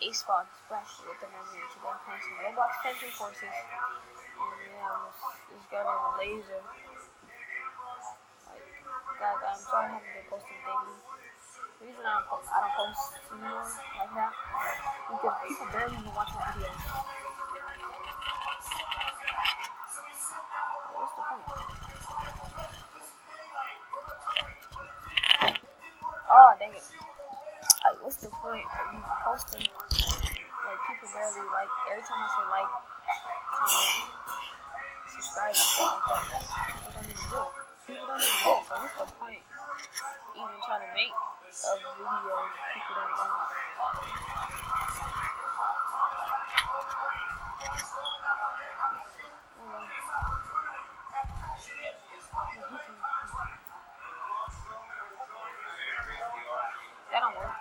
A-Spawn Splash with the memory to then playing some Roblox Fencing Forces. And yeah, this girl named Laser. Like, guys, I'm sorry I haven't been posting daily. The reason I don't post anymore like that because people barely even watch my videos. What's the point? Oh, dang it. Like, what's the point of even posting? Like, people barely, like, every time I say like, comment, subscribe, and stuff like that, people don't even do it. People don't even do it, so what's the point even trying to make a video people don't know? That don't work.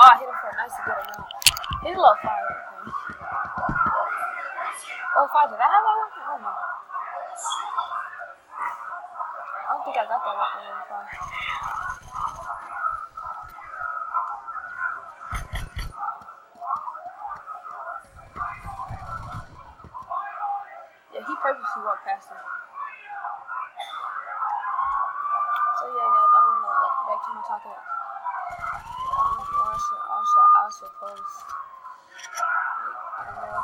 Oh, I hit him for a nice good amount. He's a little fire. Okay. Oh, fire. Did I have that one? I don't know. I don't think I got that one for level 5. Yeah, he purposely walked past him. So yeah, guys, I don't know. Back to my topic. I suppose. Like, I don't know.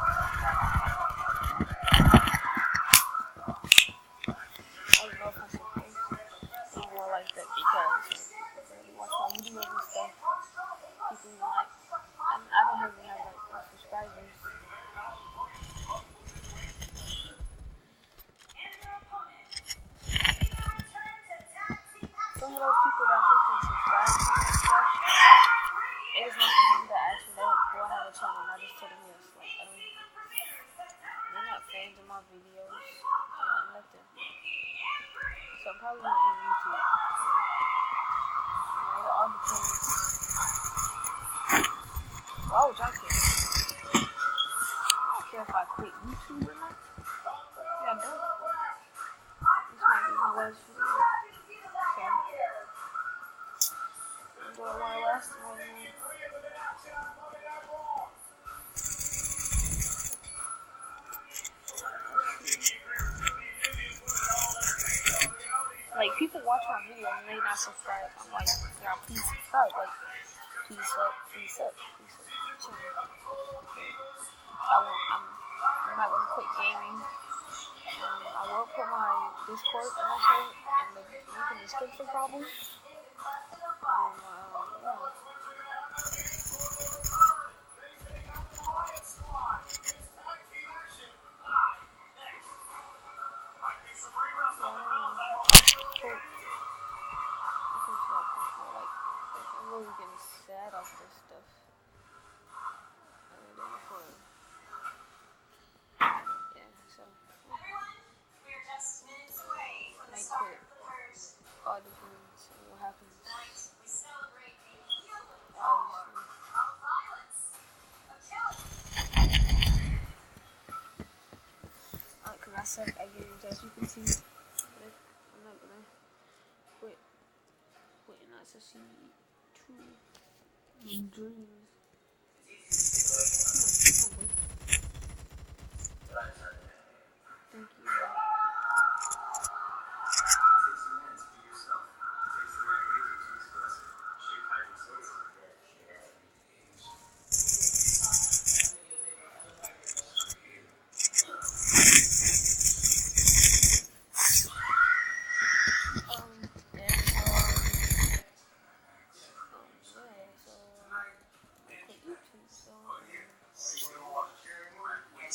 I don't know if I suppose. I'm more like that because people really watch my videos and stuff. People even like, I don't even have like subscribers. Some of those people that freaking subscribe to me and stuff, it is not people that actually know do I have a channel and I just told them yes. Like, I don't, they're not fans of my videos. They're not nothing. So I'm probably not on YouTube. It all depends. Why would y'all care? I don't care if I quit YouTube or not. Yeah, I don't. This might be my last video. So, do I want to last one more? Like, people watch my video and they not subscribe. I'm like, yeah, please subscribe. Like, please sub. I'm not gonna quit gaming. I will put my Discord also in the link in the description probably. And yeah. I'm really getting sad off this stuff. Yeah, so might quit all depends on what happens. Obviously. Cause I suck at games, as you can see. But I'm not gonna quit not to see two dreams. Thank you.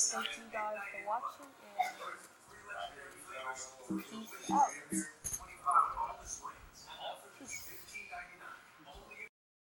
Thank you guys for watching and peace out.